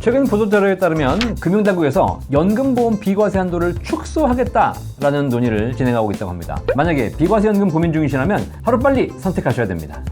최근 보도자료에 따르면 금융당국에서 연금보험 비과세 한도를 축소하겠다라는 논의를 진행하고 있다고 합니다. 만약에 비과세 연금 고민 중이시라면 하루빨리 선택하셔야 됩니다.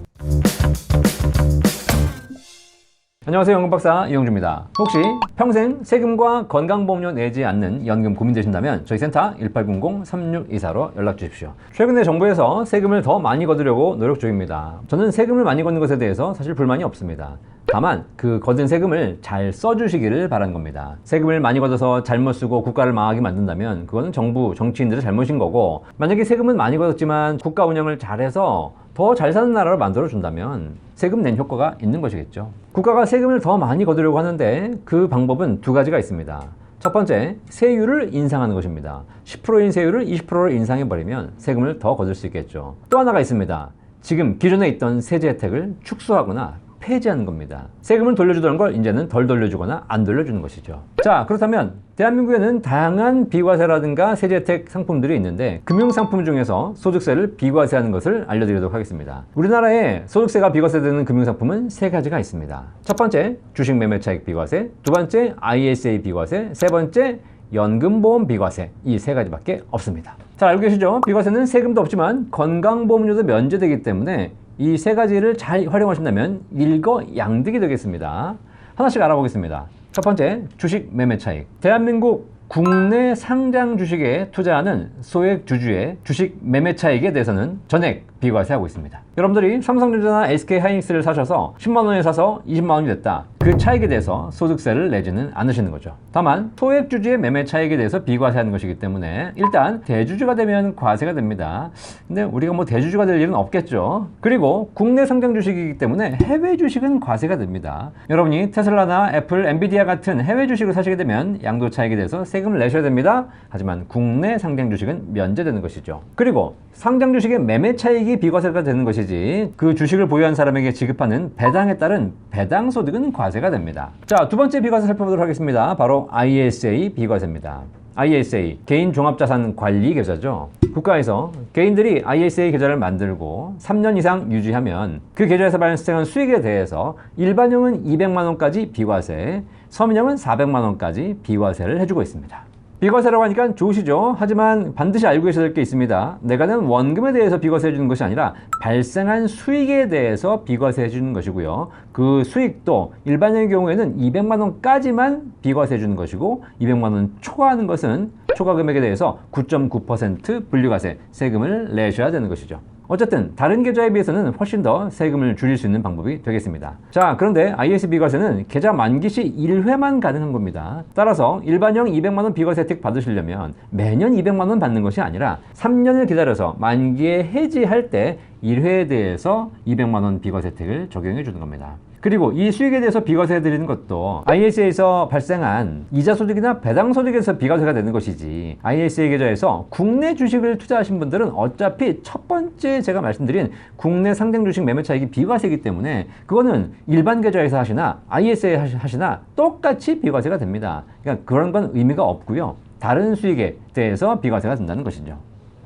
안녕하세요, 연금박사 이영주입니다. 혹시 평생 세금과 건강보험료 내지 않는 연금 고민되신다면 저희 센터 1800-3624로 연락 주십시오. 최근에 정부에서 세금을 더 많이 거두려고 노력 중입니다. 저는 세금을 많이 걷는 것에 대해서 사실 불만이 없습니다. 다만 그 거둔 세금을 잘 써주시기를 바라는 겁니다. 세금을 많이 걷어서 잘못 쓰고 국가를 망하게 만든다면 그거는 정부, 정치인들의 잘못인 거고, 만약에 세금은 많이 걷었지만 국가 운영을 잘해서 더 잘 사는 나라로 만들어준다면 세금 낸 효과가 있는 것이겠죠. 국가가 세금을 더 많이 거두려고 하는데 그 방법은 두 가지가 있습니다. 첫 번째, 세율을 인상하는 것입니다. 10%인 세율을 20%로 인상해버리면 세금을 더 거둘 수 있겠죠. 또 하나가 있습니다. 지금 기존에 있던 세제 혜택을 축소하거나 폐지하는 겁니다. 세금을 돌려주던 걸 이제는 덜 돌려주거나 안 돌려주는 것이죠. 자, 그렇다면 대한민국에는 다양한 비과세라든가 세제 혜택 상품들이 있는데 금융상품 중에서 소득세를 비과세하는 것을 알려드리도록 하겠습니다. 우리나라에 소득세가 비과세되는 금융상품은 세 가지가 있습니다. 첫 번째, 주식 매매 차익 비과세, 두 번째, ISA 비과세, 세 번째, 연금보험 비과세. 이 세 가지밖에 없습니다. 잘 알고 계시죠? 비과세는 세금도 없지만 건강보험료도 면제되기 때문에 이 세 가지를 잘 활용하신다면 일거양득이 되겠습니다. 하나씩 알아보겠습니다. 첫 번째, 주식 매매 차익. 대한민국 국내 상장 주식에 투자하는 소액 주주의 주식 매매 차익에 대해서는 전액 비과세하고 있습니다. 여러분들이 삼성전자나 SK하이닉스를 사셔서 10만 원에 사서 20만 원이 됐다. 그 차익에 대해서 소득세를 내지는 않으시는 거죠. 다만 소액 주주의 매매 차익에 대해서 비과세하는 것이기 때문에 일단 대주주가 되면 과세가 됩니다. 근데 우리가 뭐 대주주가 될 일은 없겠죠. 그리고 국내 상장 주식이기 때문에 해외 주식은 과세가 됩니다. 여러분이 테슬라나 애플, 엔비디아 같은 해외 주식을 사시게 되면 양도 차익에 대해서 세금을 내셔야 됩니다. 하지만 국내 상장 주식은 면제되는 것이죠. 그리고 상장 주식의 매매 차익이 비과세가 되는 것이지 그 주식을 보유한 사람에게 지급하는 배당에 따른 배당 소득은 과세가 됩니다. 자, 두 번째 비과세 살펴보도록 하겠습니다. 바로 ISA 비과세입니다. ISA, 개인 종합자산 관리 계좌죠. 국가에서 개인들이 ISA 계좌를 만들고 3년 이상 유지하면 그 계좌에서 발생한 수익에 대해서 일반형은 200만 원까지 비과세, 서민형은 400만 원까지 비과세를 해주고 있습니다. 비과세라고 하니까 좋으시죠? 하지만 반드시 알고 계셔야 될 게 있습니다. 내가 낸 원금에 대해서 비과세 해주는 것이 아니라 발생한 수익에 대해서 비과세 해주는 것이고요. 그 수익도 일반적인 경우에는 200만 원까지만 비과세 해주는 것이고 200만 원 초과하는 것은 초과 금액에 대해서 9.9% 분류과세 세금을 내셔야 되는 것이죠. 어쨌든 다른 계좌에 비해서는 훨씬 더 세금을 줄일 수 있는 방법이 되겠습니다. 자, 그런데 IS 비과세는 계좌 만기 시 1회만 가능한 겁니다. 따라서 일반형 200만 원 비과세 혜택 받으시려면 매년 200만 원 받는 것이 아니라 3년을 기다려서 만기에 해지할 때 1회에 대해서 200만 원 비과세 혜택을 적용해 주는 겁니다. 그리고 이 수익에 대해서 비과세 해드리는 것도 ISA에서 발생한 이자 소득이나 배당 소득에서 비과세가 되는 것이지, ISA 계좌에서 국내 주식을 투자하신 분들은 어차피 첫 번째 제가 말씀드린 국내 상장 주식 매매 차익이 비과세이기 때문에 그거는 일반 계좌에서 하시나 ISA 하시나 똑같이 비과세가 됩니다. 그러니까 그런 건 의미가 없고요. 다른 수익에 대해서 비과세가 된다는 것이죠.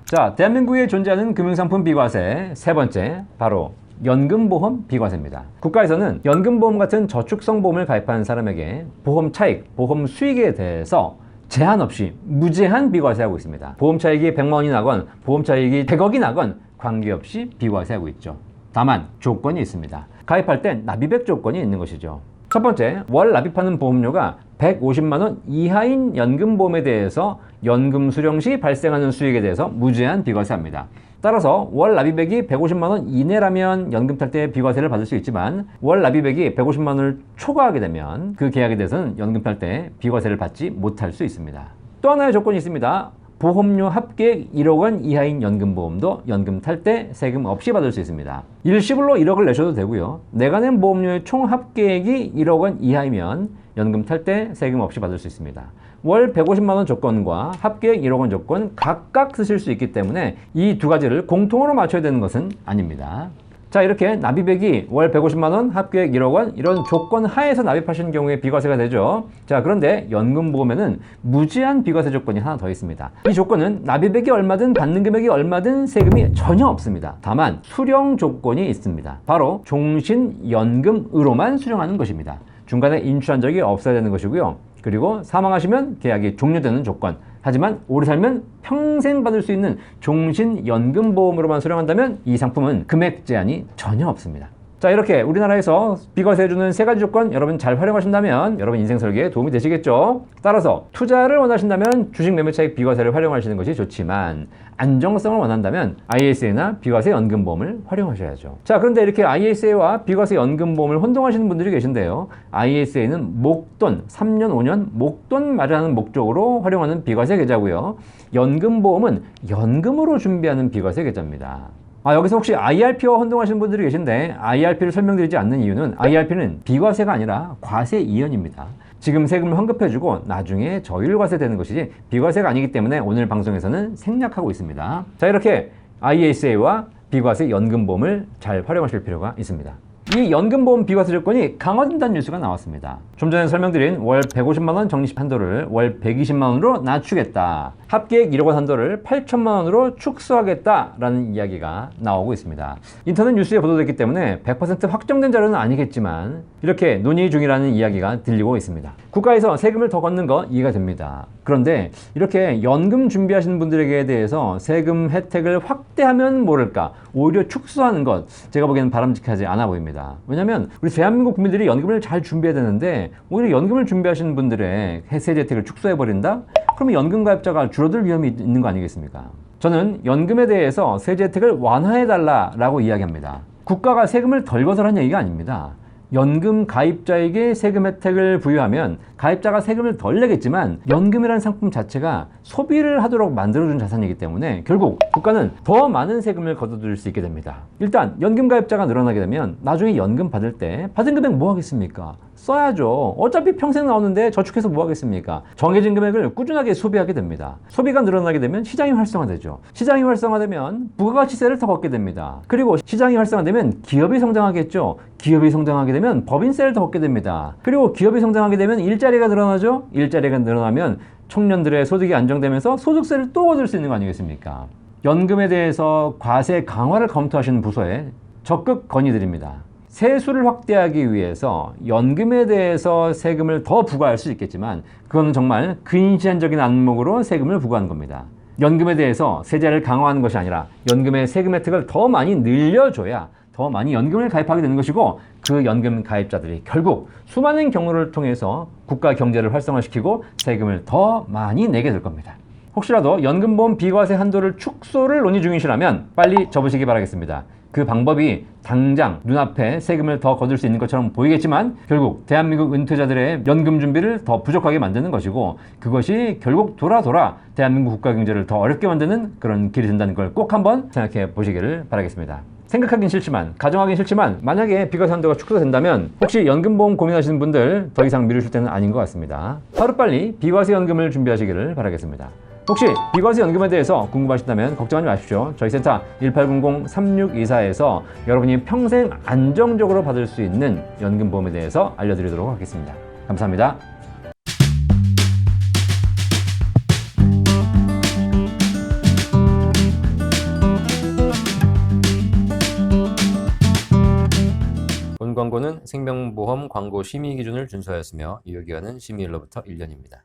자, 대한민국에 존재하는 금융상품 비과세 세 번째, 바로 연금보험 비과세입니다. 국가에서는 연금보험 같은 저축성 보험을 가입하는 사람에게 보험 차익, 보험 수익에 대해서 제한 없이 무제한 비과세하고 있습니다. 보험 차익이 100만 원이 나건 보험 차익이 100억이 나건 관계없이 비과세하고 있죠. 다만 조건이 있습니다. 가입할 땐 납입액 조건이 있는 것이죠. 첫 번째, 월 납입하는 보험료가 150만 원 이하인 연금보험에 대해서 연금 수령 시 발생하는 수익에 대해서 무제한 비과세합니다. 따라서 월 납입액이 150만 원 이내라면 연금 탈때 비과세를 받을 수 있지만 월 납입액이 150만 원을 초과하게 되면 그 계약에 대해서는 연금 탈때 비과세를 받지 못할 수 있습니다. 또 하나의 조건이 있습니다. 보험료 합계액 1억 원 이하인 연금보험도 연금 탈때 세금 없이 받을 수 있습니다. 일시불로 1억을 내셔도 되고요. 내가 낸 보험료의 총 합계액이 1억 원 이하이면 연금 탈때 세금 없이 받을 수 있습니다. 월 150만 원 조건과 합계액 1억 원 조건 각각 쓰실 수 있기 때문에 이 두 가지를 공통으로 맞춰야 되는 것은 아닙니다. 자, 이렇게 납입액이 월 150만 원, 합계액 1억 원 이런 조건 하에서 납입하시는 경우에 비과세가 되죠. 자, 그런데 연금보험에는 무제한 비과세 조건이 하나 더 있습니다. 이 조건은 납입액이 얼마든 받는 금액이 얼마든 세금이 전혀 없습니다. 다만 수령 조건이 있습니다. 바로 종신연금으로만 수령하는 것입니다. 중간에 인출한 적이 없어야 되는 것이고요. 그리고 사망하시면 계약이 종료되는 조건. 하지만 오래 살면 평생 받을 수 있는 종신연금보험으로만 수령한다면 이 상품은 금액 제한이 전혀 없습니다. 자, 이렇게 우리나라에서 비과세해주는 3가지 조건 여러분 잘 활용하신다면 여러분 인생 설계에 도움이 되시겠죠. 따라서 투자를 원하신다면 주식 매매 차익 비과세를 활용하시는 것이 좋지만 안정성을 원한다면 ISA나 비과세 연금보험을 활용하셔야죠. 자, 그런데 이렇게 ISA와 비과세 연금보험을 혼동하시는 분들이 계신데요. ISA는 목돈, 3년, 5년 목돈 마련하는 목적으로 활용하는 비과세 계좌고요. 연금보험은 연금으로 준비하는 비과세 계좌입니다. 여기서 혹시 IRP와 혼동하시는 분들이 계신데 IRP를 설명드리지 않는 이유는 IRP는 비과세가 아니라 과세 이연입니다. 지금 세금을 환급해주고 나중에 저율과세되는 것이지 비과세가 아니기 때문에 오늘 방송에서는 생략하고 있습니다. 자, 이렇게 ISA와 비과세 연금보험을 잘 활용하실 필요가 있습니다. 이 연금보험 비과세 조건이 강화된다는 뉴스가 나왔습니다. 좀 전에 설명드린 월 150만원 적립 한도를 월 120만원으로 낮추겠다. 합계액 1억 원 한도를 8천만 원으로 축소하겠다라는 이야기가 나오고 있습니다. 인터넷 뉴스에 보도됐기 때문에 100% 확정된 자료는 아니겠지만 이렇게 논의 중이라는 이야기가 들리고 있습니다. 국가에서 세금을 더 걷는 거 이해가 됩니다. 그런데 이렇게 연금 준비하시는 분들에게 대해서 세금 혜택을 확대하면 모를까 오히려 축소하는 것 제가 보기에는 바람직하지 않아 보입니다. 왜냐하면 우리 대한민국 국민들이 연금을 잘 준비해야 되는데 오히려 연금을 준비하시는 분들의 세제 혜택을 축소해버린다? 그러면 연금 가입자가 줄어들 위험이 있는 거 아니겠습니까? 저는 연금에 대해서 세제 혜택을 완화해달라고 이야기합니다. 국가가 세금을 덜 거절한 얘기가 아닙니다. 연금 가입자에게 세금 혜택을 부여하면 가입자가 세금을 덜 내겠지만 연금이라는 상품 자체가 소비를 하도록 만들어준 자산이기 때문에 결국 국가는 더 많은 세금을 걷어들일 수 있게 됩니다. 일단 연금 가입자가 늘어나게 되면 나중에 연금 받을 때 받은 금액 뭐 하겠습니까? 써야죠. 어차피 평생 나오는데 저축해서 뭐 하겠습니까? 정해진 금액을 꾸준하게 소비하게 됩니다. 소비가 늘어나게 되면 시장이 활성화되죠. 시장이 활성화되면 부가가치세를 더 걷게 됩니다. 그리고 시장이 활성화되면 기업이 성장하겠죠. 기업이 성장하게 되면 법인세를 더 걷게 됩니다. 그리고 기업이 성장하게 되면 일자리가 늘어나죠. 일자리가 늘어나면 청년들의 소득이 안정되면서 소득세를 또 얻을 수 있는 거 아니겠습니까? 연금에 대해서 과세 강화를 검토하시는 부서에 적극 건의드립니다. 세수를 확대하기 위해서 연금에 대해서 세금을 더 부과할 수 있겠지만 그건 정말 근시안적인 안목으로 세금을 부과하는 겁니다. 연금에 대해서 세제를 강화하는 것이 아니라 연금의 세금 혜택을 더 많이 늘려줘야 더 많이 연금을 가입하게 되는 것이고 그 연금 가입자들이 결국 수많은 경로를 통해서 국가 경제를 활성화시키고 세금을 더 많이 내게 될 겁니다. 혹시라도 연금보험 비과세 한도를 축소를 논의 중이시라면 빨리 접으시기 바라겠습니다. 그 방법이 당장 눈앞에 세금을 더 거둘 수 있는 것처럼 보이겠지만 결국 대한민국 은퇴자들의 연금 준비를 더 부족하게 만드는 것이고 그것이 결국 돌아 대한민국 국가 경제를 더 어렵게 만드는 그런 길이 된다는 걸 꼭 한번 생각해 보시기를 바라겠습니다. 생각하긴 싫지만 가정하긴 싫지만 만약에 비과세 한도가 축소된다면 혹시 연금보험 고민하시는 분들 더 이상 미루실 때는 아닌 것 같습니다. 하루빨리 비과세 연금을 준비하시기를 바라겠습니다. 혹시 비과세 연금에 대해서 궁금하시다면 걱정하지 마십시오. 저희 센터 1800-3624에서 여러분이 평생 안정적으로 받을 수 있는 연금보험에 대해서 알려드리도록 하겠습니다. 감사합니다. 본 광고는 생명보험 광고 심의 기준을 준수하였으며 유효기간은 심의일로부터 1년입니다.